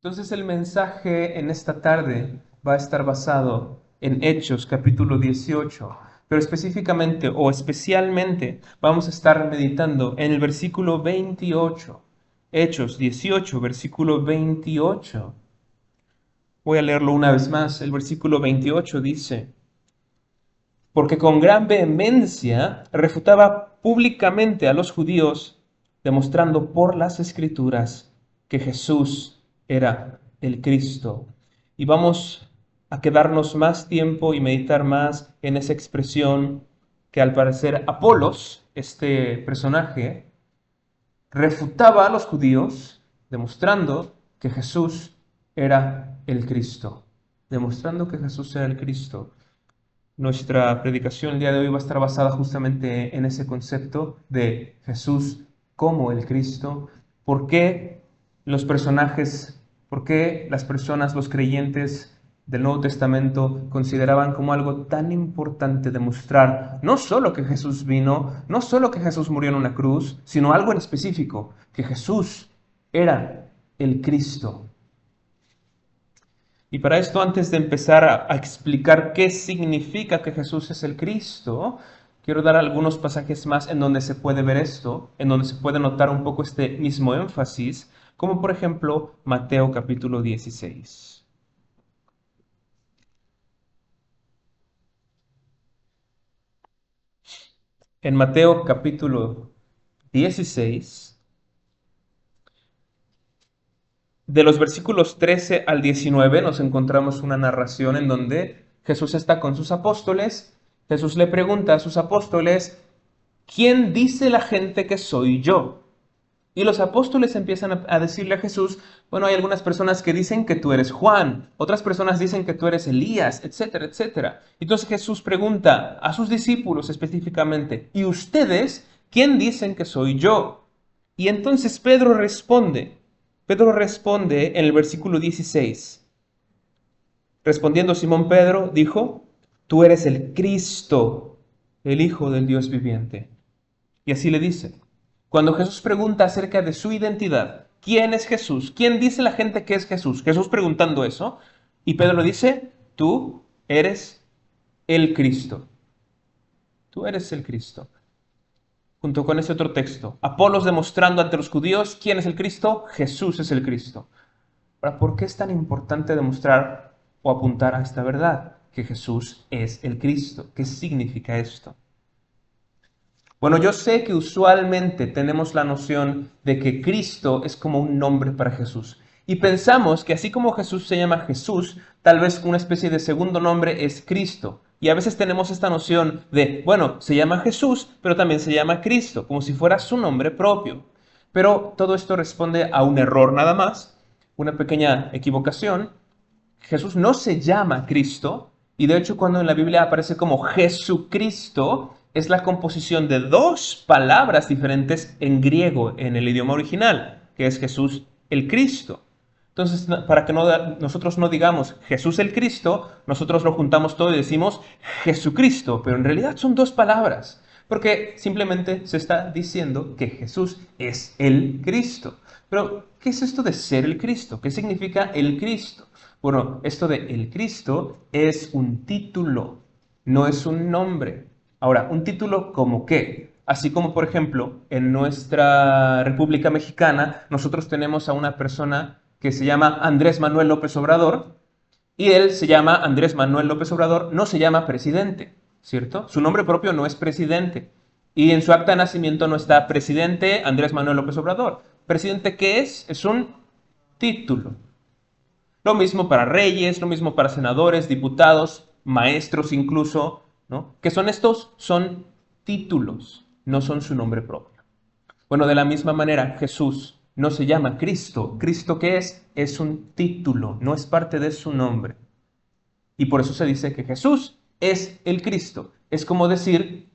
Entonces el mensaje en esta tarde va a estar basado en Hechos capítulo 18, pero específicamente o especialmente vamos a estar meditando en el versículo 28. Hechos 18, versículo 28. Voy a leerlo una vez más. El versículo 28 dice: porque con gran vehemencia refutaba públicamente a los judíos, demostrando por las escrituras que Jesús era el Cristo. Y vamos a quedarnos más tiempo y meditar más en esa expresión que al parecer Apolos, este personaje, refutaba a los judíos, demostrando que Jesús era el Cristo. Demostrando que Jesús era el Cristo. Nuestra predicación el día de hoy va a estar basada justamente en ese concepto de Jesús como el Cristo. ¿Por qué los personajes, por qué las personas, los creyentes del Nuevo Testamento consideraban como algo tan importante demostrar no solo que Jesús vino, no solo que Jesús murió en una cruz, sino algo en específico, que Jesús era el Cristo? Y para esto, antes de empezar a explicar qué significa que Jesús es el Cristo, quiero dar algunos pasajes más en donde se puede ver esto, en donde se puede notar un poco este mismo énfasis, como por ejemplo Mateo capítulo 16. En Mateo capítulo 16, de los versículos 13 al 19 nos encontramos una narración en donde Jesús está con sus apóstoles. Jesús le pregunta a sus apóstoles: ¿quién dice la gente que soy yo? Y los apóstoles empiezan a decirle a Jesús: bueno, hay algunas personas que dicen que tú eres Juan, otras personas dicen que tú eres Elías, etcétera, etcétera. Entonces Jesús pregunta a sus discípulos específicamente: ¿y ustedes quién dicen que soy yo? Y entonces Pedro responde en el versículo 16. Respondiendo Simón Pedro, dijo: tú eres el Cristo, el Hijo del Dios viviente. Y así le dice. Cuando Jesús pregunta acerca de su identidad, ¿quién es Jesús? ¿Quién dice la gente que es Jesús? Jesús preguntando eso. Y Pedro dice: tú eres el Cristo. Tú eres el Cristo. Junto con ese otro texto, Apolos demostrando ante los judíos quién es el Cristo. Jesús es el Cristo. Ahora, ¿por qué es tan importante demostrar o apuntar a esta verdad? Que Jesús es el Cristo. ¿Qué significa esto? Bueno, yo sé que usualmente tenemos la noción de que Cristo es como un nombre para Jesús. Y pensamos que así como Jesús se llama Jesús, tal vez una especie de segundo nombre es Cristo. Y a veces tenemos esta noción de, bueno, se llama Jesús, pero también se llama Cristo, como si fuera su nombre propio. Pero todo esto responde a un error nada más, una pequeña equivocación. Jesús no se llama Cristo, y de hecho cuando en la Biblia aparece como Jesucristo, es la composición de dos palabras diferentes en griego, en el idioma original, que es Jesús el Cristo. Entonces, para que nosotros no digamos Jesús el Cristo, nosotros lo juntamos todo y decimos Jesucristo, pero en realidad son dos palabras, porque simplemente se está diciendo que Jesús es el Cristo. Pero, ¿qué es esto de ser el Cristo? ¿Qué significa el Cristo? Bueno, esto de el Cristo es un título, no es un nombre. Ahora, un título como qué. Así como, por ejemplo, en nuestra República Mexicana, nosotros tenemos a una persona que se llama Andrés Manuel López Obrador, y él se llama Andrés Manuel López Obrador, no se llama presidente, ¿cierto? Su nombre propio no es presidente. Y en su acta de nacimiento no está presidente Andrés Manuel López Obrador. ¿Presidente qué es? Es un título. Lo mismo para reyes, lo mismo para senadores, diputados, maestros incluso, ¿no? ¿Qué son estos? Son títulos, no son su nombre propio. Bueno, de la misma manera, Jesús no se llama Cristo. ¿Cristo qué es? Es un título, no es parte de su nombre. Y por eso se dice que Jesús es el Cristo. Es como decir,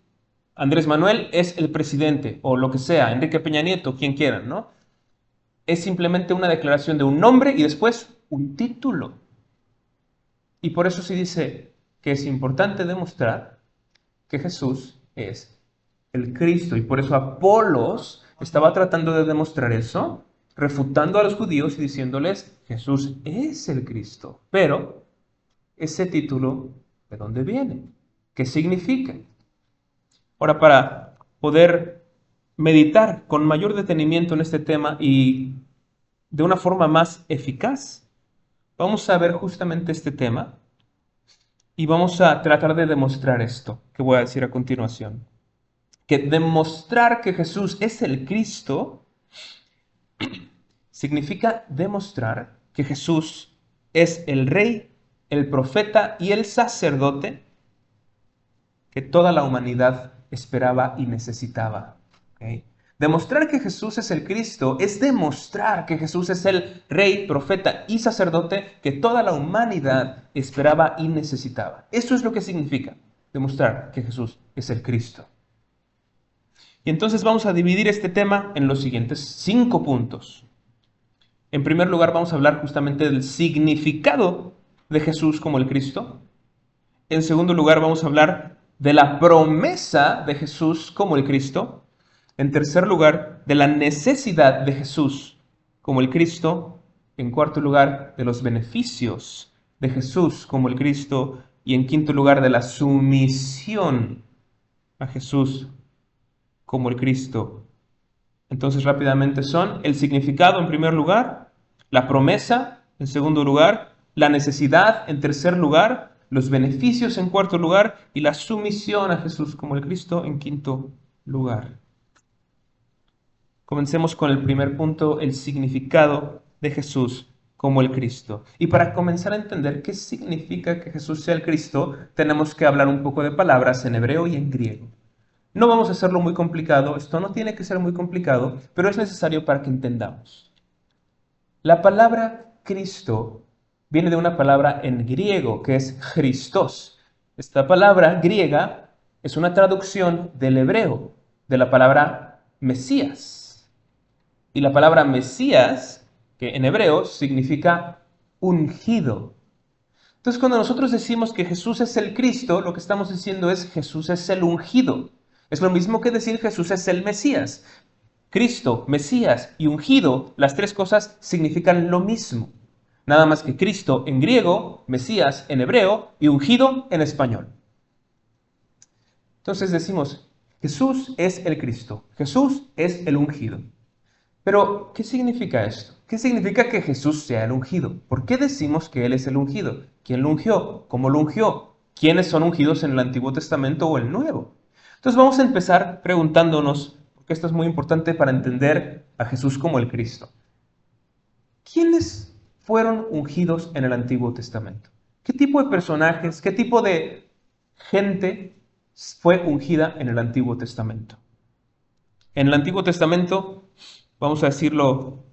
Andrés Manuel es el presidente, o lo que sea, Enrique Peña Nieto, quien quieran, ¿no? Es simplemente una declaración de un nombre y después un título. Y por eso se dice que es importante demostrar que Jesús es el Cristo. Y por eso Apolos estaba tratando de demostrar eso. refutando a los judíos y diciéndoles, Jesús es el Cristo. Pero ese título, ¿de dónde viene? ¿Qué significa? Ahora, para poder meditar con mayor detenimiento en este tema y de una forma más eficaz, vamos a ver justamente este tema y vamos a tratar de demostrar esto que voy a decir a continuación. Que demostrar que Jesús es el Cristo significa demostrar que Jesús es el Rey, el profeta y el sacerdote que toda la humanidad esperaba y necesitaba. ¿Okay? Demostrar que Jesús es el Cristo es demostrar que Jesús es el Rey, profeta y sacerdote que toda la humanidad esperaba y necesitaba. Eso es lo que significa demostrar que Jesús es el Cristo. Y entonces vamos a dividir este tema en los siguientes 5 puntos. En primer lugar, vamos a hablar justamente del significado de Jesús como el Cristo. En segundo lugar, vamos a hablar de la promesa de Jesús como el Cristo. En tercer lugar, de la necesidad de Jesús como el Cristo. En cuarto lugar, de los beneficios de Jesús como el Cristo. Y en quinto lugar, de la sumisión a Jesús como el Cristo. Entonces rápidamente son el significado en primer lugar, la promesa en segundo lugar, la necesidad en tercer lugar, los beneficios en cuarto lugar y la sumisión a Jesús como el Cristo en quinto lugar. Comencemos con el primer punto, el significado de Jesús como el Cristo. Y para comenzar a entender qué significa que Jesús sea el Cristo, tenemos que hablar un poco de palabras en hebreo y en griego. No vamos a hacerlo muy complicado, esto no tiene que ser muy complicado, pero es necesario para que entendamos. La palabra Cristo viene de una palabra en griego que es Christos. Esta palabra griega es una traducción del hebreo, de la palabra Mesías. Y la palabra Mesías, que en hebreo significa ungido. Entonces, cuando nosotros decimos que Jesús es el Cristo, lo que estamos diciendo es Jesús es el ungido. Es lo mismo que decir Jesús es el Mesías. Cristo, Mesías y ungido, las tres cosas significan lo mismo. Nada más que Cristo en griego, Mesías en hebreo y ungido en español. Entonces decimos, Jesús es el Cristo, Jesús es el ungido. Pero, ¿qué significa esto? ¿Qué significa que Jesús sea el ungido? ¿Por qué decimos que Él es el ungido? ¿Quién lo ungió? ¿Cómo lo ungió? ¿Quiénes son ungidos en el Antiguo Testamento o el Nuevo? Entonces vamos a empezar preguntándonos, porque esto es muy importante para entender a Jesús como el Cristo. ¿Quiénes fueron ungidos en el Antiguo Testamento? ¿Qué tipo de personajes, qué tipo de gente fue ungida en el Antiguo Testamento? En el Antiguo Testamento, vamos a decirlo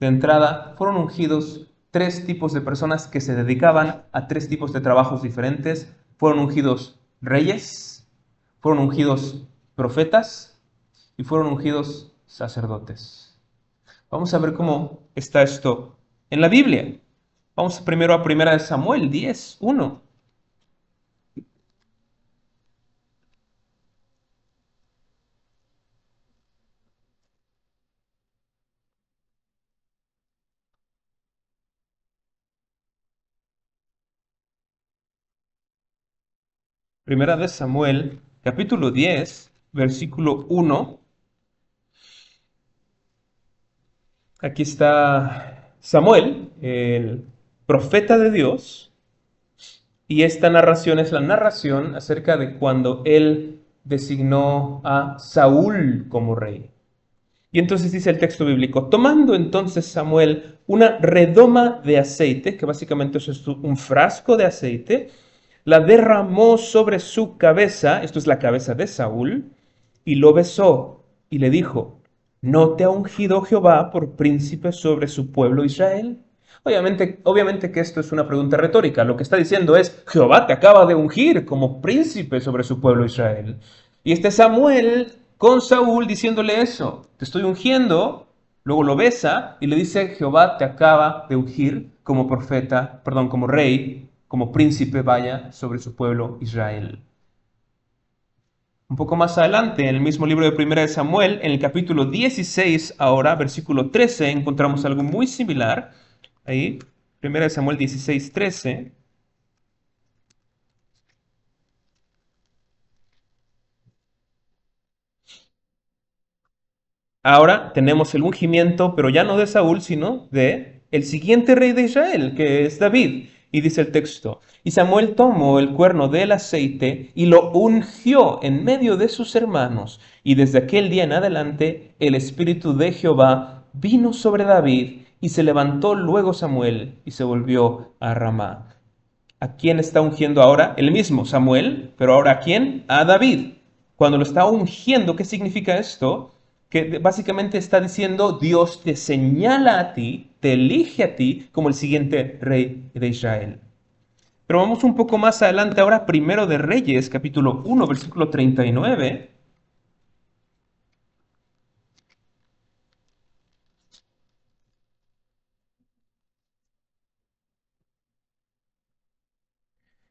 de entrada, fueron ungidos 3 tipos de personas que se dedicaban a 3 tipos de trabajos diferentes. Fueron ungidos reyes, fueron ungidos profetas y fueron ungidos sacerdotes. Vamos a ver cómo está esto en la Biblia. Vamos primero a 1 Samuel 10:1. Primera de Samuel, capítulo 10, versículo 1. Aquí está Samuel, el profeta de Dios, y esta narración es la narración acerca de cuando él designó a Saúl como rey. Y entonces dice el texto bíblico, tomando entonces Samuel una redoma de aceite, que básicamente eso es un frasco de aceite, la derramó sobre su cabeza, esto es la cabeza de Saúl, y lo besó y le dijo, ¿no te ha ungido Jehová por príncipe sobre su pueblo Israel? Obviamente que esto es una pregunta retórica. Lo que está diciendo es, Jehová te acaba de ungir como príncipe sobre su pueblo Israel. Y este Samuel con Saúl diciéndole eso, te estoy ungiendo, luego lo besa y le dice, Jehová te acaba de ungir como profeta, perdón, como rey, como príncipe, vaya, sobre su pueblo Israel. Un poco más adelante, en el mismo libro de Primera de Samuel, en el capítulo 16, ahora, versículo 13, encontramos algo muy similar. Ahí, Primera de Samuel 16, 13. Ahora tenemos el ungimiento, pero ya no de Saúl, sino de el siguiente rey de Israel, que es David. Y dice el texto, y Samuel tomó el cuerno del aceite y lo ungió en medio de sus hermanos. Y desde aquel día en adelante el Espíritu de Jehová vino sobre David y se levantó luego Samuel y se volvió a Ramá. ¿A quién está ungiendo ahora? El mismo Samuel, pero ahora ¿a quién? A David. Cuando lo está ungiendo, ¿qué significa esto? Que básicamente está diciendo, Dios te señala a ti, te elige a ti como el siguiente rey de Israel. Pero vamos un poco más adelante ahora, primero de Reyes, capítulo 1, versículo 39.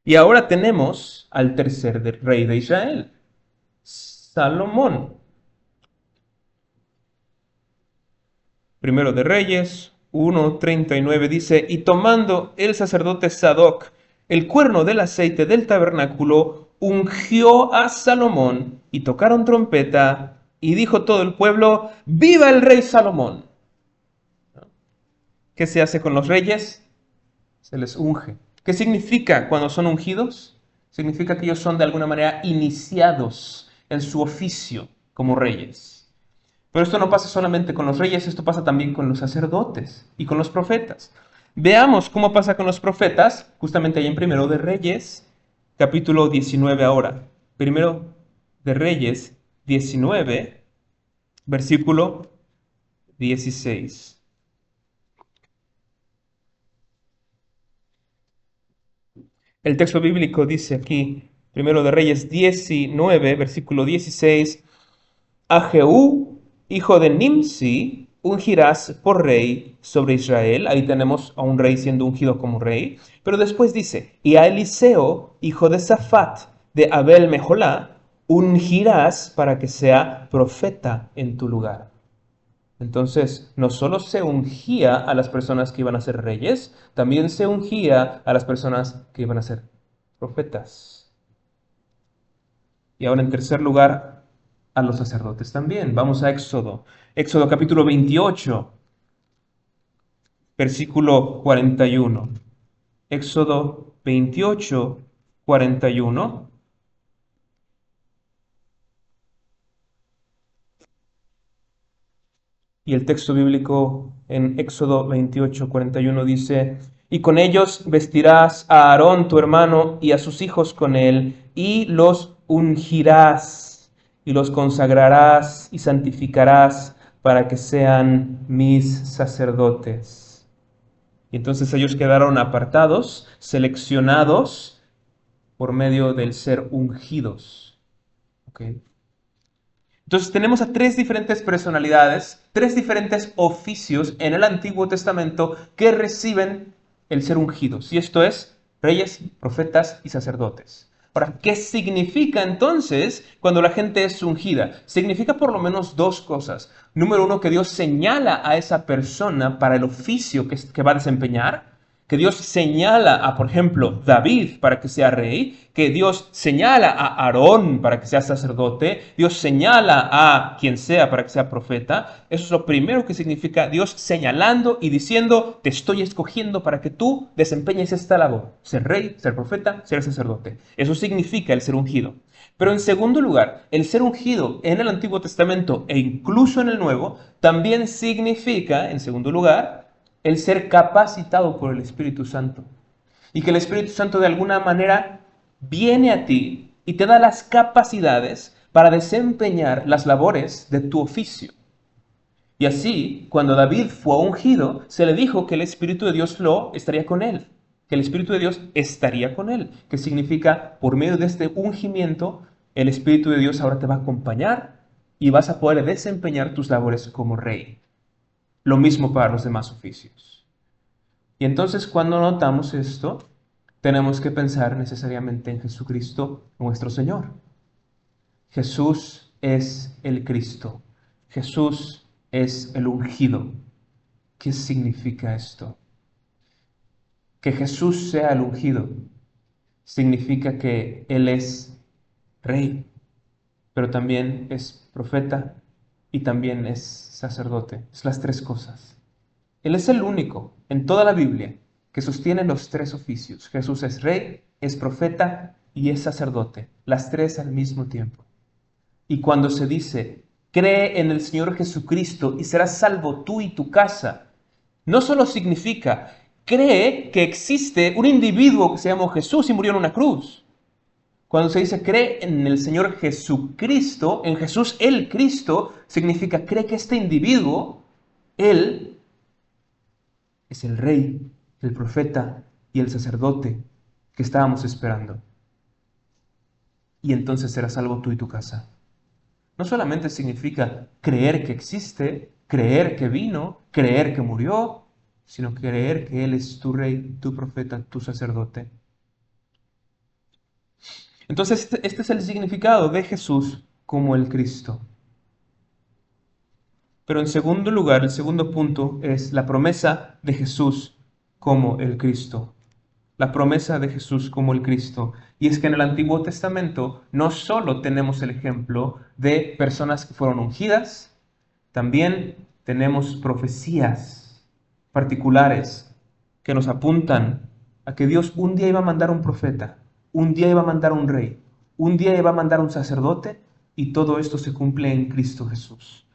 Y ahora tenemos al rey de Israel, Salomón. Primero de Reyes 1:39 dice, y tomando el sacerdote Sadoc el cuerno del aceite del tabernáculo, ungió a Salomón y tocaron trompeta y dijo todo el pueblo, ¡viva el rey Salomón! ¿Qué se hace con los reyes? Se les unge. ¿Qué significa cuando son ungidos? Significa que ellos son de alguna manera iniciados en su oficio como reyes. Pero esto no pasa solamente con los reyes, esto pasa también con los sacerdotes y con los profetas. Veamos cómo pasa con los profetas, justamente ahí en Primero de Reyes, capítulo 19 ahora. Primero de Reyes 19, versículo 16. El texto bíblico dice aquí, Primero de Reyes 19, versículo 16, a Jehú, hijo de Nimsi, ungirás por rey sobre Israel. Ahí tenemos a un rey siendo ungido como rey. Pero después dice, y a Eliseo, hijo de Safat, de Abel Meholá, ungirás para que sea profeta en tu lugar. Entonces, no solo se ungía a las personas que iban a ser reyes, también se ungía a las personas que iban a ser profetas. Y ahora en tercer lugar, a los sacerdotes también. Vamos a Éxodo. Éxodo capítulo 28, versículo 41. Éxodo 28, 41. Y el texto bíblico en Éxodo 28, 41 dice, y con ellos vestirás a Aarón tu hermano y a sus hijos con él, y los ungirás, y los consagrarás y santificarás para que sean mis sacerdotes. Y entonces ellos quedaron apartados, seleccionados por medio del ser ungidos. ¿Okay? Entonces tenemos a tres diferentes personalidades, tres diferentes oficios en el Antiguo Testamento que reciben el ser ungidos. Y esto es reyes, profetas y sacerdotes. Ahora, ¿qué significa entonces cuando la gente es ungida? Significa por lo menos dos cosas. Número uno, que Dios señala a esa persona para el oficio que va a desempeñar. Que Dios señala a, por ejemplo, David para que sea rey, que Dios señala a Aarón para que sea sacerdote, Dios señala a quien sea para que sea profeta. Eso es lo primero que significa Dios señalando y diciendo, te estoy escogiendo para que tú desempeñes esta labor, ser rey, ser profeta, ser sacerdote. Eso significa el ser ungido. Pero en segundo lugar, el ser ungido en el Antiguo Testamento e incluso en el Nuevo, también significa, en segundo lugar, el ser capacitado por el Espíritu Santo. Y que el Espíritu Santo de alguna manera viene a ti y te da las capacidades para desempeñar las labores de tu oficio. Y así, cuando David fue ungido, se le dijo que el Espíritu de Dios lo estaría con él, que el Espíritu de Dios estaría con él, que significa, por medio de este ungimiento, el Espíritu de Dios ahora te va a acompañar y vas a poder desempeñar tus labores como rey. Lo mismo para los demás oficios. Y entonces cuando notamos esto, tenemos que pensar necesariamente en Jesucristo nuestro Señor. Jesús es el Cristo. Jesús es el ungido. ¿Qué significa esto? Que Jesús sea el ungido significa que Él es rey, pero también es profeta y también es sacerdote. Es las tres cosas. Él es el único en toda la Biblia que sostiene los tres oficios. Jesús es rey, es profeta y es sacerdote, las tres al mismo tiempo. Y cuando se dice, cree en el Señor Jesucristo y serás salvo tú y tu casa, no solo significa, cree que existe un individuo que se llamó Jesús y murió en una cruz. Cuando se dice cree en el Señor Jesucristo, en Jesús el Cristo, significa cree que este individuo, Él, es el rey, el profeta y el sacerdote que estábamos esperando. Y entonces serás salvo tú y tu casa. No solamente significa creer que existe, creer que vino, creer que murió, sino creer que Él es tu rey, tu profeta, tu sacerdote. Entonces este es el significado de Jesús como el Cristo. Pero en segundo lugar, el segundo punto es la promesa de Jesús como el Cristo. La promesa de Jesús como el Cristo. Y es que en el Antiguo Testamento no solo tenemos el ejemplo de personas que fueron ungidas, también tenemos profecías particulares que nos apuntan a que Dios un día iba a mandar un profeta, un día iba a mandar un rey, un día iba a mandar un sacerdote, y todo esto se cumple en Cristo Jesús.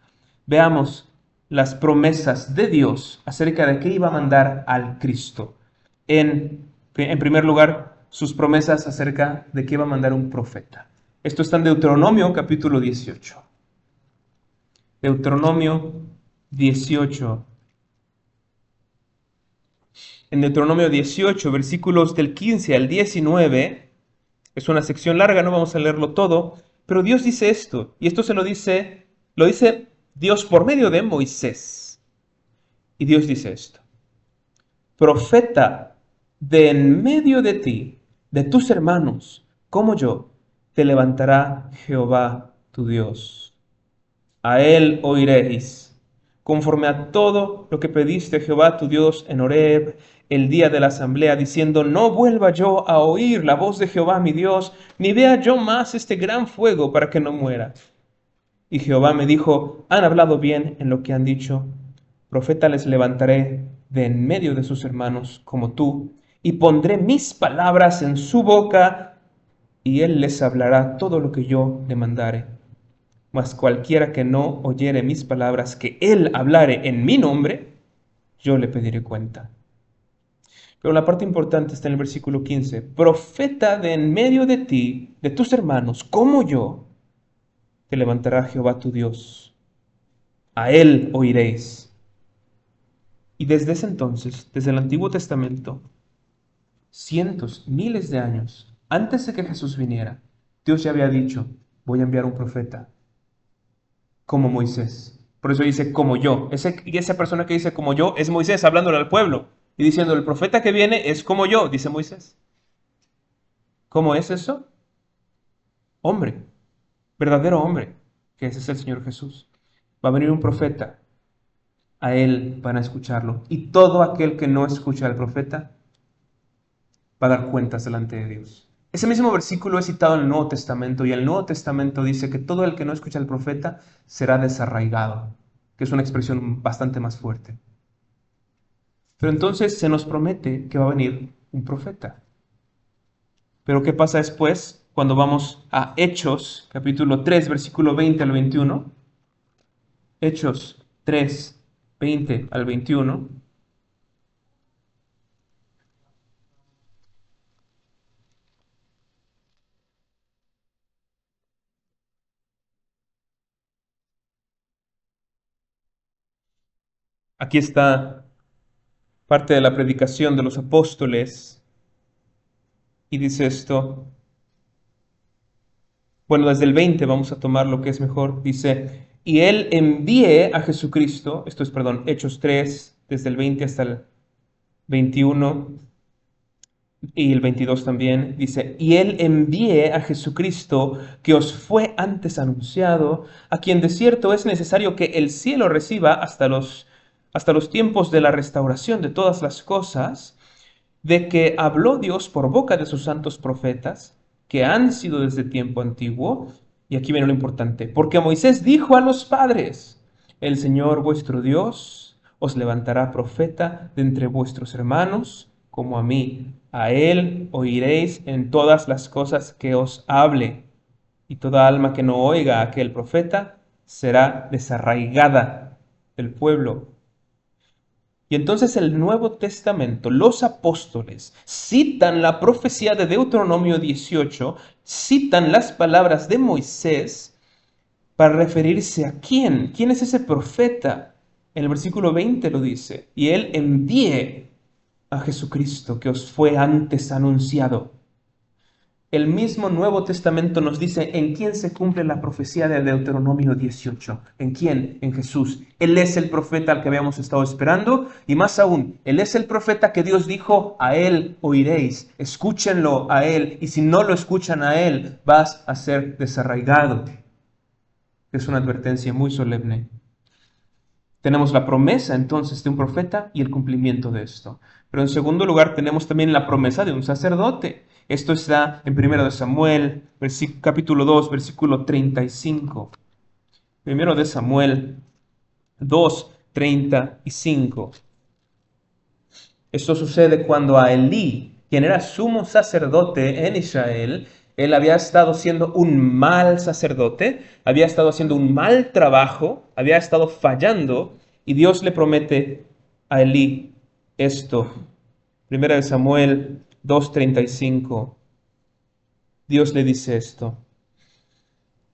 Veamos las promesas de Dios acerca de qué iba a mandar al Cristo. En primer lugar, sus promesas acerca de que iba a mandar un profeta. Esto está en Deuteronomio capítulo 18. Deuteronomio 18. En Deuteronomio 18, versículos del 15 al 19, es una sección larga, no vamos a leerlo todo, pero Dios dice esto, y esto lo dice Dios por medio de Moisés. Y Dios dice esto: profeta de en medio de ti, de tus hermanos, como yo, te levantará Jehová tu Dios. A él oiréis, conforme a todo lo que pediste a Jehová tu Dios en Horeb, el día de la asamblea, diciendo, no vuelva yo a oír la voz de Jehová mi Dios, ni vea yo más este gran fuego para que no muera. Y Jehová me dijo, han hablado bien en lo que han dicho, profeta les levantaré de en medio de sus hermanos como tú, y pondré mis palabras en su boca, y él les hablará todo lo que yo le mandare. Mas cualquiera que no oyere mis palabras que él hablare en mi nombre, yo le pediré cuenta. Pero la parte importante está en el versículo 15. Profeta de en medio de ti, de tus hermanos, como yo, te levantará Jehová tu Dios. A él oiréis. Y desde ese entonces, desde el Antiguo Testamento, cientos, miles de años, antes de que Jesús viniera, Dios ya había dicho, voy a enviar un profeta, como Moisés. Por eso dice, como yo. Esa persona que dice como yo es Moisés hablándole al pueblo y diciendo, el profeta que viene es como yo, dice Moisés. ¿Cómo es eso? Hombre, verdadero hombre, que ese es el Señor Jesús. Va a venir un profeta, a él van a escucharlo. Y todo aquel que no escucha al profeta va a dar cuentas delante de Dios. Ese mismo versículo es citado en el Nuevo Testamento, y el Nuevo Testamento dice que todo el que no escucha al profeta será desarraigado, que es una expresión bastante más fuerte. Pero entonces se nos promete que va a venir un profeta. Pero ¿qué pasa después? Cuando vamos a Hechos, capítulo 3, versículo 20 al 21. Hechos 3, 20 al 21. Aquí está parte de la predicación de los apóstoles. Y dice esto. Bueno, desde el 20 vamos a tomar lo que es mejor. Dice, y él envíe a Jesucristo, esto es, perdón, Hechos 3, desde el 20 hasta el 21. Y el 22 también dice, y él envíe a Jesucristo que os fue antes anunciado, a quien de cierto es necesario que el cielo reciba hasta los tiempos de la restauración de todas las cosas, de que habló Dios por boca de sus santos profetas, que han sido desde tiempo antiguo. Y aquí viene lo importante, porque Moisés dijo a los padres, el Señor vuestro Dios os levantará profeta de entre vuestros hermanos, como a mí. A él oiréis en todas las cosas que os hable, y toda alma que no oiga a aquel profeta será desarraigada del pueblo. Y entonces el Nuevo Testamento, los apóstoles, citan la profecía de Deuteronomio 18, citan las palabras de Moisés para referirse a quién. ¿Quién es ese profeta? En el versículo 20 lo dice. Y él envíe a Jesucristo que os fue antes anunciado. El mismo Nuevo Testamento nos dice en quién se cumple la profecía de Deuteronomio 18. ¿En quién? En Jesús. Él es el profeta al que habíamos estado esperando y más aún, Él es el profeta que Dios dijo, a Él oiréis, escúchenlo a Él y si no lo escuchan a Él, vas a ser desarraigado. Es una advertencia muy solemne. Tenemos la promesa entonces de un profeta y el cumplimiento de esto. Pero en segundo lugar tenemos también la promesa de un sacerdote. Esto está en 1 de Samuel, capítulo 2, versículo 35. 1 de Samuel 2, 35. Esto sucede cuando a Elí, quien era sumo sacerdote en Israel, él había estado siendo un mal sacerdote, había estado haciendo un mal trabajo, había estado fallando, y Dios le promete a Elí esto. 1 de Samuel 2:35. Dios le dice esto.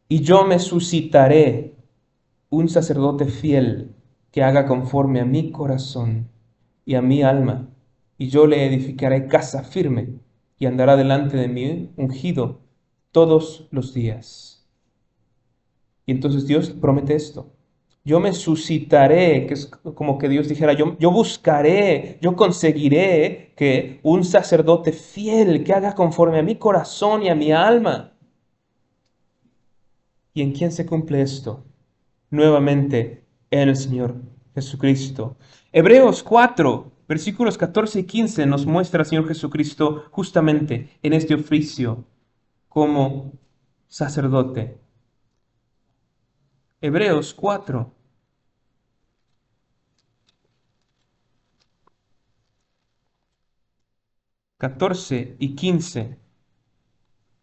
Y yo me suscitaré un sacerdote fiel que haga conforme a mi corazón y a mi alma, y yo le edificaré casa firme y andará delante de mí ungido todos los días. Y entonces Dios promete esto. Yo me suscitaré, que es como que Dios dijera, yo buscaré, yo conseguiré que un sacerdote fiel que haga conforme a mi corazón y a mi alma. ¿Y en quién se cumple esto? Nuevamente en el Señor Jesucristo. Hebreos 4, versículos 14 y 15 nos muestra al Señor Jesucristo justamente en este oficio como sacerdote. Hebreos 4. 14 y 15.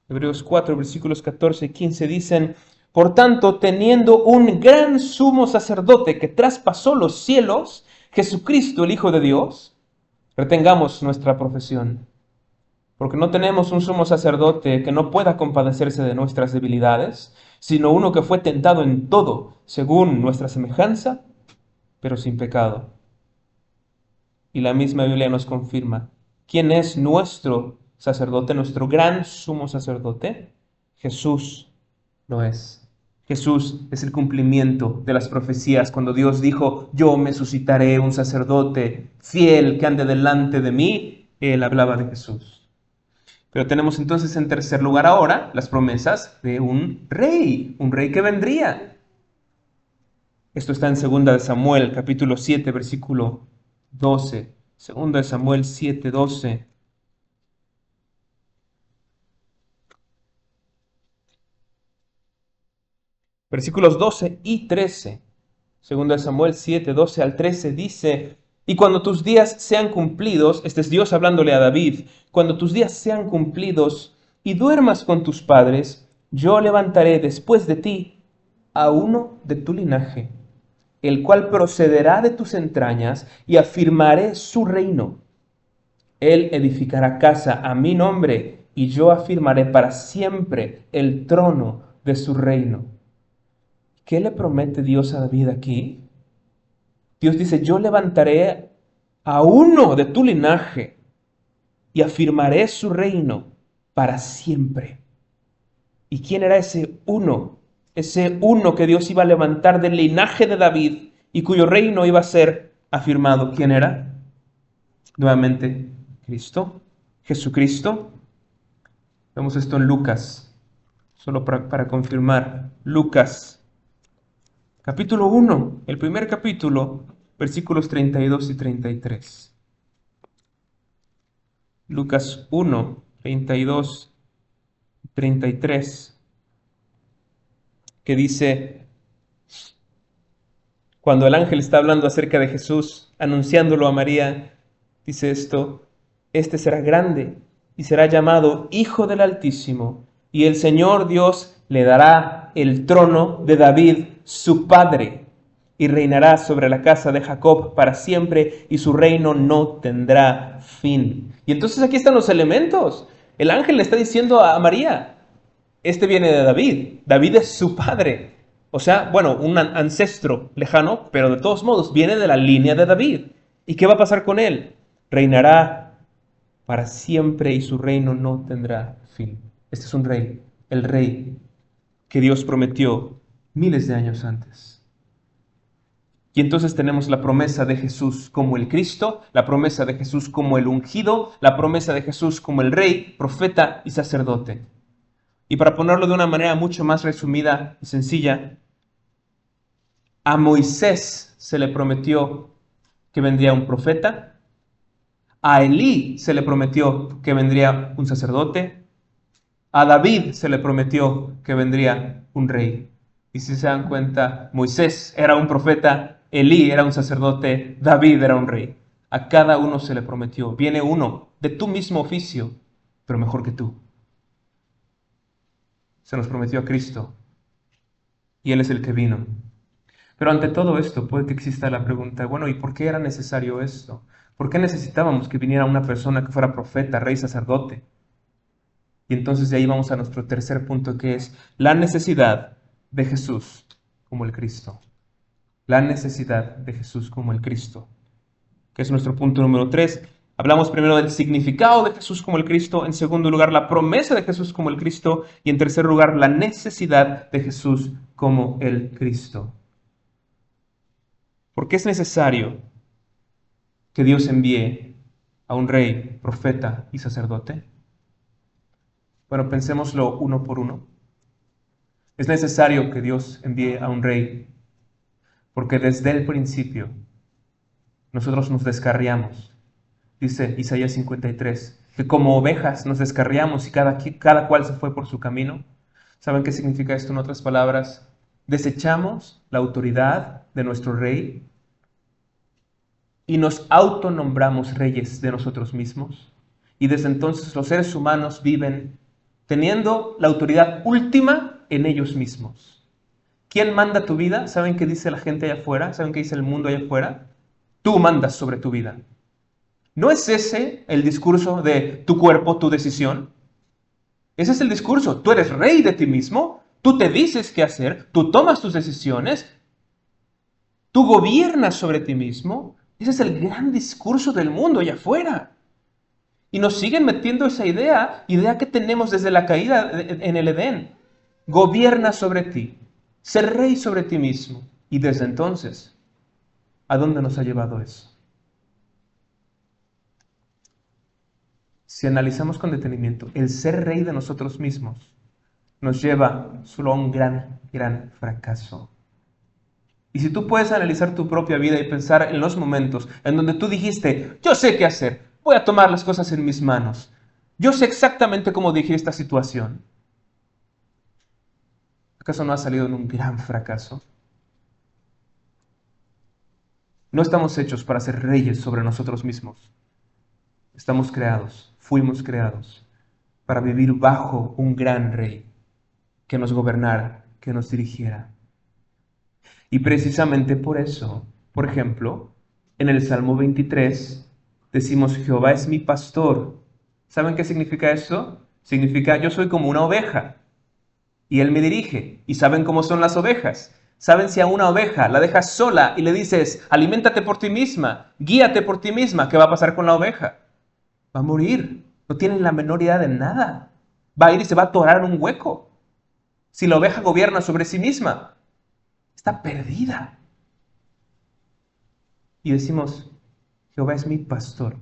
Hebreos 4, versículos 14 y 15 dicen, por tanto, teniendo un gran sumo sacerdote que traspasó los cielos, Jesucristo, el Hijo de Dios, retengamos nuestra profesión, porque no tenemos un sumo sacerdote que no pueda compadecerse de nuestras debilidades, sino uno que fue tentado en todo, según nuestra semejanza, pero sin pecado. Y la misma Biblia nos confirma, ¿quién es nuestro sacerdote, nuestro gran sumo sacerdote? Jesús lo es. Jesús es el cumplimiento de las profecías cuando Dios dijo, yo me suscitaré un sacerdote fiel que ande delante de mí. Él hablaba de Jesús. Pero tenemos entonces en tercer lugar ahora las promesas de un rey que vendría. Esto está en 2 de Samuel, capítulo 7, versículo 12. 2 de Samuel 7, 12. Versículos 12 y 13. 2 de Samuel 7, 12 al 13 dice, y cuando tus días sean cumplidos, este es Dios hablándole a David, cuando tus días sean cumplidos y duermas con tus padres, yo levantaré después de ti a uno de tu linaje, el cual procederá de tus entrañas y afirmaré su reino. Él edificará casa a mi nombre y yo afirmaré para siempre el trono de su reino. ¿Qué le promete Dios a David aquí? Dios dice, yo levantaré a uno de tu linaje y afirmaré su reino para siempre. ¿Y quién era ese uno? Ese uno que Dios iba a levantar del linaje de David y cuyo reino iba a ser afirmado. ¿Quién era? Nuevamente, Cristo. Jesucristo. Vemos esto en Lucas, solo para confirmar. Lucas, capítulo 1, el primer capítulo, versículos 32 y 33. Lucas 1, 32 y 33, que dice, cuando el ángel está hablando acerca de Jesús, anunciándolo a María, dice esto: este será grande y será llamado Hijo del Altísimo, y el Señor Dios le dará el trono de David, su padre, y reinará sobre la casa de Jacob para siempre, y su reino no tendrá fin. Y entonces aquí están los elementos. El ángel le está diciendo a María, este viene de David, David es su padre. O sea, bueno, un ancestro lejano, pero de todos modos viene de la línea de David. ¿Y qué va a pasar con él? Reinará para siempre y su reino no tendrá fin. Este es un rey, el rey que Dios prometió miles de años antes. Y entonces tenemos la promesa de Jesús como el Cristo, la promesa de Jesús como el ungido, la promesa de Jesús como el rey, profeta y sacerdote. Y para ponerlo de una manera mucho más resumida y sencilla, a Moisés se le prometió que vendría un profeta, a Elí se le prometió que vendría un sacerdote, a David se le prometió que vendría un rey. Y si se dan cuenta, Moisés era un profeta, Elí era un sacerdote, David era un rey. A cada uno se le prometió, viene uno de tu mismo oficio, pero mejor que tú. Se nos prometió a Cristo, y Él es el que vino. Pero ante todo esto puede que exista la pregunta, bueno, ¿y por qué era necesario esto? ¿Por qué necesitábamos que viniera una persona que fuera profeta, rey, sacerdote? Y entonces de ahí vamos a nuestro tercer punto, que es la necesidad de Jesús como el Cristo. La necesidad de Jesús como el Cristo, que es nuestro punto número 3. Hablamos primero del significado de Jesús como el Cristo, en segundo lugar la promesa de Jesús como el Cristo y en tercer lugar la necesidad de Jesús como el Cristo. ¿Por qué es necesario que Dios envíe a un rey, profeta y sacerdote? Bueno, pensémoslo uno por uno. Es necesario que Dios envíe a un rey porque desde el principio nosotros nos descarriamos. Dice Isaías 53, que como ovejas nos descarriamos y cada cual se fue por su camino. ¿Saben qué significa esto en otras palabras? Desechamos la autoridad de nuestro rey y nos autonombramos reyes de nosotros mismos. Y desde entonces los seres humanos viven teniendo la autoridad última en ellos mismos. ¿Quién manda tu vida? ¿Saben qué dice la gente allá afuera? ¿Saben qué dice el mundo allá afuera? Tú mandas sobre tu vida. ¿No es ese el discurso de tu cuerpo, tu decisión? Ese es el discurso. Tú eres rey de ti mismo, tú te dices qué hacer, tú tomas tus decisiones, tú gobiernas sobre ti mismo. Ese es el gran discurso del mundo allá afuera. Y nos siguen metiendo esa idea que tenemos desde la caída en el Edén. Gobierna sobre ti, ser rey sobre ti mismo. Y desde entonces, ¿a dónde nos ha llevado eso? Si analizamos con detenimiento, el ser rey de nosotros mismos nos lleva solo a un gran fracaso. Y si tú puedes analizar tu propia vida y pensar en los momentos en donde tú dijiste, yo sé qué hacer, voy a tomar las cosas en mis manos, yo sé exactamente cómo dirigir esta situación, ¿acaso no ha salido en un gran fracaso? No estamos hechos para ser reyes sobre nosotros mismos. Estamos creados, fuimos creados para vivir bajo un gran rey que nos gobernara, que nos dirigiera. Y precisamente por eso, por ejemplo, en el Salmo 23 decimos, Jehová es mi pastor. ¿Saben qué significa eso? Significa, yo soy como una oveja y Él me dirige. ¿Y saben cómo son las ovejas? ¿Saben si a una oveja la dejas sola y le dices, aliméntate por ti misma, guíate por ti misma? ¿Qué va a pasar con la oveja? Va a morir. No tienen la menor idea de nada. Va a ir y se va a atorar en un hueco. Si la oveja gobierna sobre sí misma, está perdida. Y decimos, Jehová es mi pastor.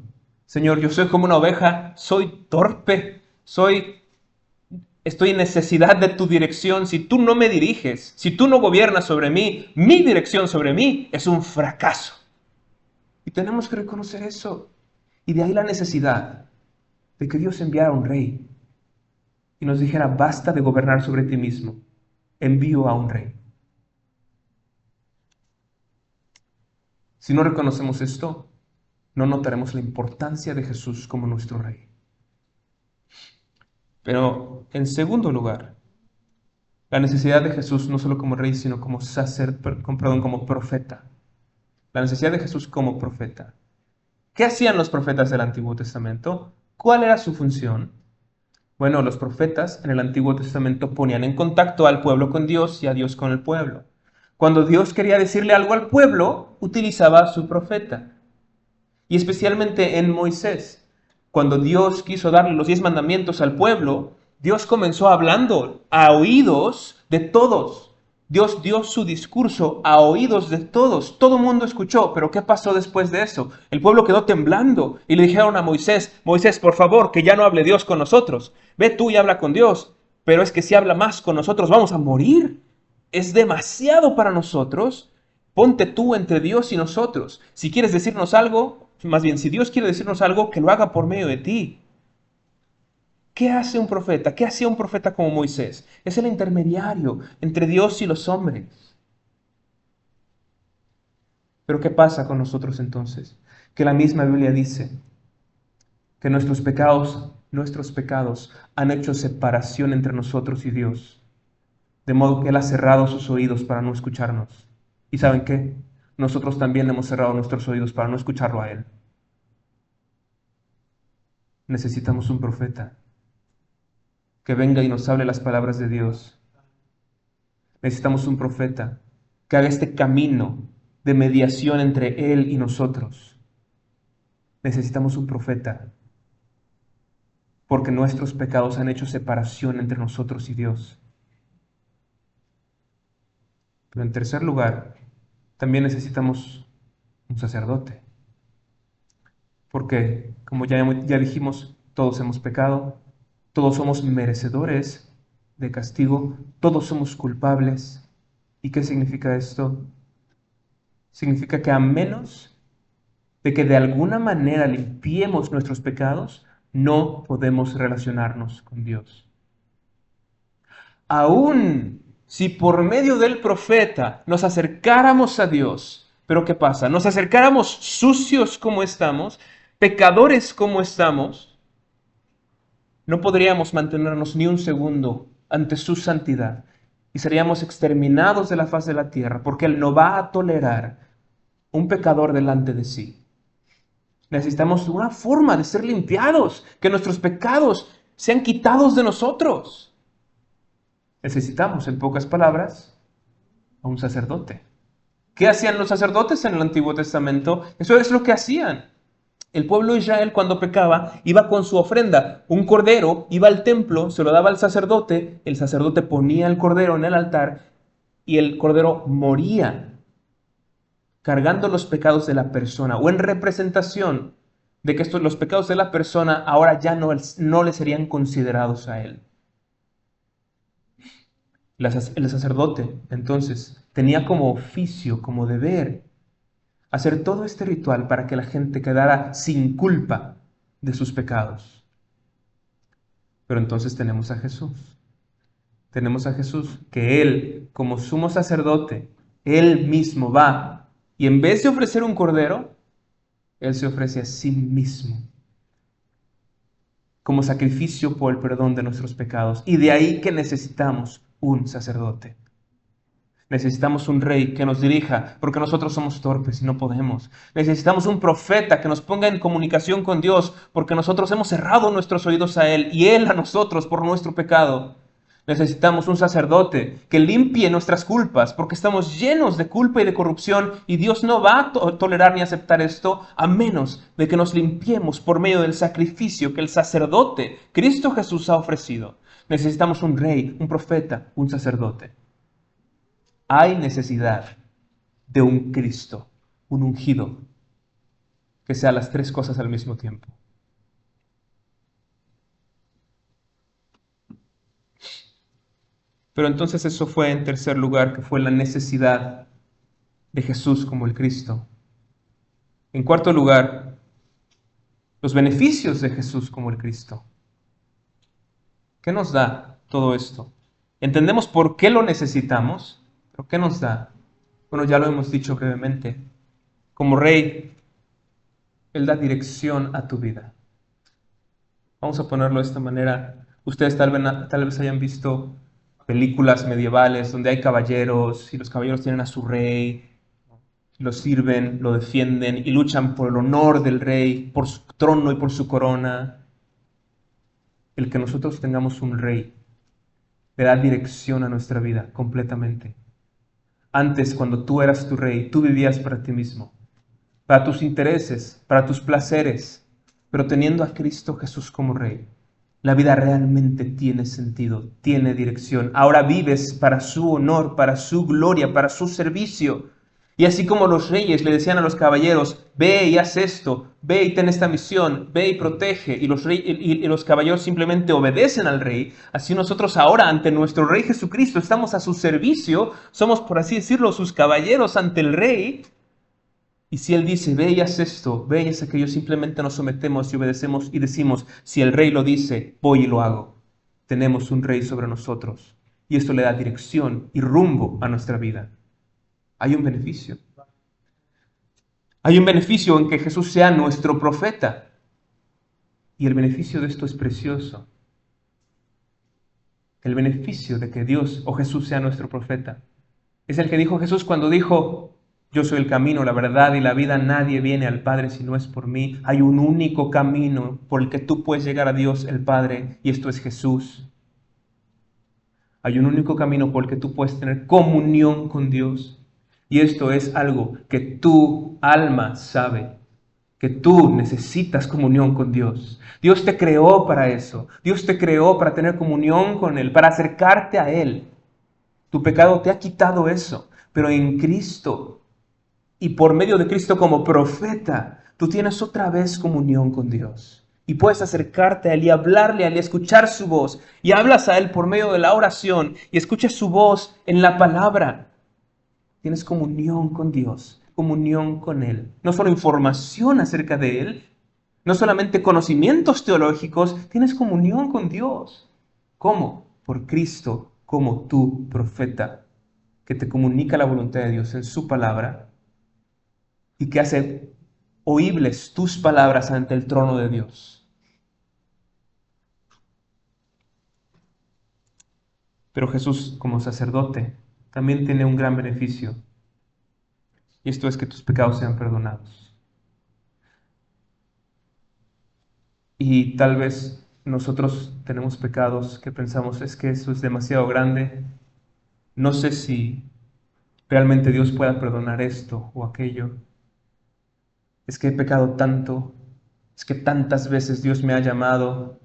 Señor, yo soy como una oveja, soy torpe, estoy en necesidad de tu dirección. Si tú no me diriges, si tú no gobiernas sobre mí, mi dirección sobre mí es un fracaso. Y tenemos que reconocer eso. Y de ahí la necesidad de que Dios enviara un rey y nos dijera, basta de gobernar sobre ti mismo, envío a un rey. Si no reconocemos esto, no notaremos la importancia de Jesús como nuestro rey. Pero en segundo lugar, la necesidad de Jesús no solo como rey, sino como como profeta. La necesidad de Jesús como profeta. ¿Qué hacían los profetas del Antiguo Testamento? ¿Cuál era su función? Bueno, los profetas en el Antiguo Testamento ponían en contacto al pueblo con Dios y a Dios con el pueblo. Cuando Dios quería decirle algo al pueblo, utilizaba a su profeta. Y especialmente en Moisés. Cuando Dios quiso darle los 10 mandamientos al pueblo, Dios comenzó hablando a oídos de todos. Dios dio su discurso a oídos de todos. Todo el mundo escuchó, pero ¿qué pasó después de eso? El pueblo quedó temblando y le dijeron a Moisés, Moisés, por favor, que ya no hable Dios con nosotros. Ve tú y habla con Dios, pero es que si habla más con nosotros vamos a morir. Es demasiado para nosotros. Ponte tú entre Dios y nosotros. Si quieres decirnos algo, más bien, si Dios quiere decirnos algo, que lo haga por medio de ti. ¿Qué hace un profeta? ¿Qué hacía un profeta como Moisés? Es el intermediario entre Dios y los hombres. Pero ¿qué pasa con nosotros entonces? Que la misma Biblia dice que nuestros pecados han hecho separación entre nosotros y Dios. De modo que Él ha cerrado sus oídos para no escucharnos. ¿Y saben qué? Nosotros también hemos cerrado nuestros oídos para no escucharlo a Él. Necesitamos un profeta que venga y nos hable las palabras de Dios. Necesitamos un profeta que haga este camino de mediación entre Él y nosotros. Necesitamos un profeta porque nuestros pecados han hecho separación entre nosotros y Dios. Pero en tercer lugar, también necesitamos un sacerdote. Porque, como ya dijimos, todos hemos pecado, todos somos merecedores de castigo, todos somos culpables. ¿Y qué significa esto? Significa que a menos de que de alguna manera limpiemos nuestros pecados, no podemos relacionarnos con Dios. Aún si por medio del profeta nos acercáramos a Dios, pero ¿qué pasa? Nos acercáramos sucios como estamos, pecadores como estamos, no podríamos mantenernos ni un segundo ante su santidad y seríamos exterminados de la faz de la tierra, porque Él no va a tolerar un pecador delante de sí. Necesitamos una forma de ser limpiados, que nuestros pecados sean quitados de nosotros. Necesitamos, en pocas palabras, a un sacerdote. ¿Qué hacían los sacerdotes en el Antiguo Testamento? Eso es lo que hacían. El pueblo de Israel, cuando pecaba, iba con su ofrenda, un cordero, iba al templo, se lo daba al sacerdote, el sacerdote ponía el cordero en el altar y el cordero moría, cargando los pecados de la persona, o en representación de que los pecados de la persona ahora ya no le serían considerados a él. El sacerdote, entonces, tenía como oficio, como deber, hacer todo este ritual para que la gente quedara sin culpa de sus pecados. Pero entonces tenemos a Jesús. Tenemos a Jesús, que Él, como sumo sacerdote, Él mismo va y en vez de ofrecer un cordero, Él se ofrece a sí mismo como sacrificio por el perdón de nuestros pecados. Y de ahí que necesitamos un sacerdote. Necesitamos un rey que nos dirija, porque nosotros somos torpes y no podemos. Necesitamos un profeta que nos ponga en comunicación con Dios, porque nosotros hemos cerrado nuestros oídos a Él y Él a nosotros por nuestro pecado. Necesitamos un sacerdote que limpie nuestras culpas, porque estamos llenos de culpa y de corrupción, y Dios no va a tolerar ni aceptar esto a menos de que nos limpiemos por medio del sacrificio que el sacerdote, Cristo Jesús, ha ofrecido. Necesitamos un rey, un profeta, un sacerdote. Hay necesidad de un Cristo, un ungido. que sea las tres cosas al mismo tiempo. Pero entonces eso fue en tercer lugar, que fue la necesidad de Jesús como el Cristo. En cuarto lugar, los beneficios de Jesús como el Cristo. ¿Qué nos da todo esto? Entendemos por qué lo necesitamos, pero ¿qué nos da? Bueno, ya lo hemos dicho brevemente. Como Rey, Él da dirección a tu vida. Vamos a ponerlo de esta manera. Ustedes tal vez hayan visto películas medievales donde hay caballeros y los caballeros tienen a su rey, lo sirven, lo defienden y luchan por el honor del rey, por su trono y por su corona. El que nosotros tengamos un rey le da dirección a nuestra vida completamente. Antes, cuando tú eras tu rey, tú vivías para ti mismo, para tus intereses, para tus placeres, pero teniendo a Cristo Jesús como rey, la vida realmente tiene sentido, tiene dirección. Ahora vives para su honor, para su gloria, para su servicio. Y así como los reyes le decían a los caballeros, ve y haz esto, ve y ten esta misión, ve y protege, y los caballeros simplemente obedecen al rey, así nosotros ahora ante nuestro rey Jesucristo estamos a su servicio, somos por así decirlo sus caballeros ante el rey. Y si Él dice, ve y haz esto, ve y haz aquello, simplemente nos sometemos y obedecemos y decimos, si el Rey lo dice, voy y lo hago. Tenemos un Rey sobre nosotros. Y esto le da dirección y rumbo a nuestra vida. Hay un beneficio. Hay un beneficio en que Jesús sea nuestro profeta. Y el beneficio de esto es precioso. El beneficio de que Dios o Jesús sea nuestro profeta es el que dijo Jesús cuando dijo, yo soy el camino, la verdad y la vida, nadie viene al Padre si no es por mí. Hay un único camino por el que tú puedes llegar a Dios el Padre, y esto es Jesús. Hay un único camino por el que tú puedes tener comunión con Dios, y esto es algo que tu alma sabe, que tú necesitas comunión con Dios. Dios te creó para eso. Dios te creó para tener comunión con Él, para acercarte a Él. Tu pecado te ha quitado eso, pero en Cristo y por medio de Cristo como profeta, tú tienes otra vez comunión con Dios. Y puedes acercarte a Él y hablarle a Él y escuchar su voz. Y hablas a Él por medio de la oración y escuchas su voz en la palabra. Tienes comunión con Dios, comunión con Él. No solo información acerca de Él, no solamente conocimientos teológicos, tienes comunión con Dios. ¿Cómo? Por Cristo como tu profeta, que te comunica la voluntad de Dios en su palabra y que hace oíbles tus palabras ante el trono de Dios. Pero Jesús, como sacerdote, también tiene un gran beneficio, y esto es que tus pecados sean perdonados. Y tal vez nosotros tenemos pecados que pensamos, es que eso es demasiado grande, no sé si realmente Dios pueda perdonar esto o aquello. Es que he pecado tanto, es que tantas veces Dios me ha llamado,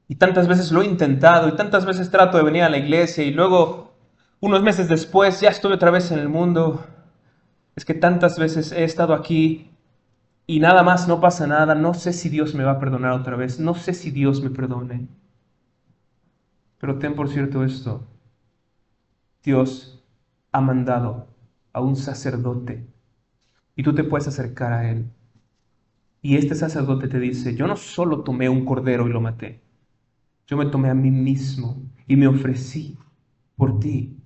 y tantas veces lo he intentado, y tantas veces trato de venir a la iglesia, y luego, unos meses después, ya estoy otra vez en el mundo. Es que tantas veces he estado aquí, y nada más, no pasa nada, no sé si Dios me va a perdonar otra vez, no sé si Dios me perdone. Pero ten por cierto esto, Dios ha mandado a un sacerdote, y tú te puedes acercar a él. Y este sacerdote te dice, yo no solo tomé un cordero y lo maté, yo me tomé a mí mismo y me ofrecí por ti.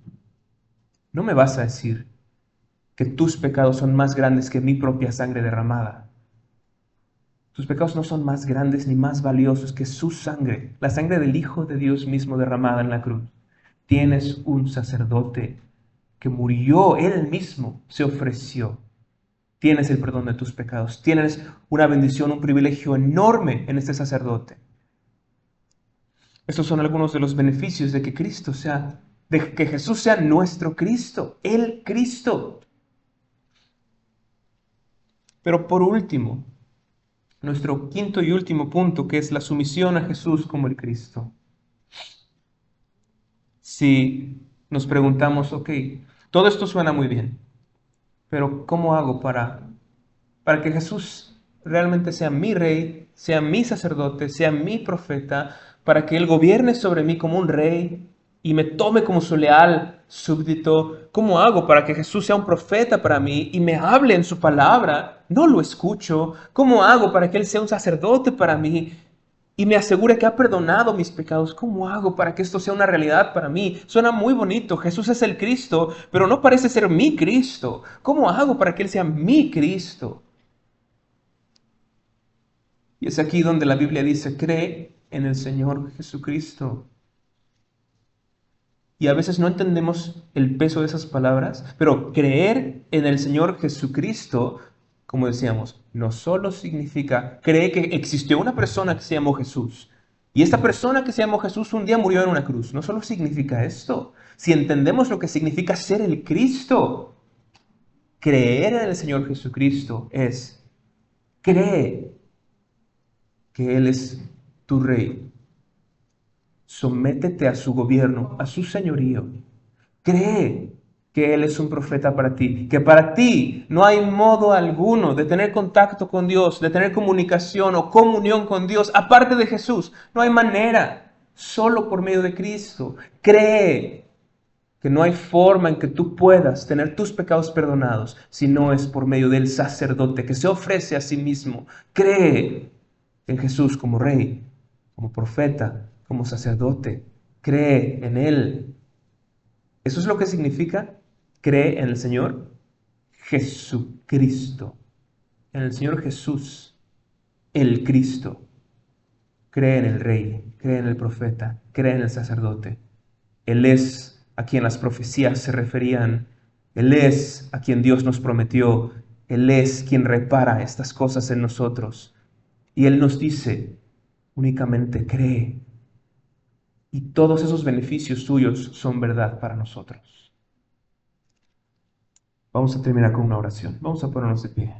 No me vas a decir que tus pecados son más grandes que mi propia sangre derramada. Tus pecados no son más grandes ni más valiosos que su sangre, la sangre del Hijo de Dios mismo derramada en la cruz. Tienes un sacerdote que murió, él mismo se ofreció. Tienes el perdón de tus pecados. Tienes una bendición, un privilegio enorme en este sacerdote. Estos son algunos de los beneficios de que Cristo sea, de que Jesús sea nuestro Cristo, el Cristo. Pero por último, nuestro quinto y último punto, que es la sumisión a Jesús como el Cristo. Si nos preguntamos, ok, todo esto suena muy bien, pero ¿cómo hago para para que Jesús realmente sea mi rey, sea mi sacerdote, sea mi profeta, para que Él gobierne sobre mí como un rey y me tome como su leal súbdito. ¿Cómo hago para que Jesús sea un profeta para mí y me hable en su palabra? No lo escucho. ¿Cómo hago para que Él sea un sacerdote para mí y me asegure que ha perdonado mis pecados? ¿Cómo hago para que esto sea una realidad para mí? Suena muy bonito, Jesús es el Cristo, pero no parece ser mi Cristo. ¿Cómo hago para que Él sea mi Cristo? Y es aquí donde la Biblia dice, cree en el Señor Jesucristo. Y a veces no entendemos el peso de esas palabras, pero creer en el Señor Jesucristo, como decíamos, no solo significa creer que existió una persona que se llamó Jesús. Y esta persona que se llamó Jesús un día murió en una cruz. No solo significa esto. Si entendemos lo que significa ser el Cristo, creer en el Señor Jesucristo es cree que Él es tu rey. Sométete a su gobierno, a su señorío. Cree que Él es un profeta para ti, que para ti no hay modo alguno de tener contacto con Dios, de tener comunicación o comunión con Dios, aparte de Jesús. No hay manera, solo por medio de Cristo. Cree que no hay forma en que tú puedas tener tus pecados perdonados si no es por medio del sacerdote que se ofrece a sí mismo. Cree en Jesús como rey, como profeta, como sacerdote. Cree en Él. Eso es lo que significa cree en el Señor Jesucristo, en el Señor Jesús, el Cristo. Cree en el Rey, cree en el profeta, cree en el sacerdote. Él es a quien las profecías se referían. Él es a quien Dios nos prometió. Él es quien repara estas cosas en nosotros. Y Él nos dice, únicamente cree. Y todos esos beneficios suyos son verdad para nosotros. Vamos a terminar con una oración. Vamos a ponernos de pie.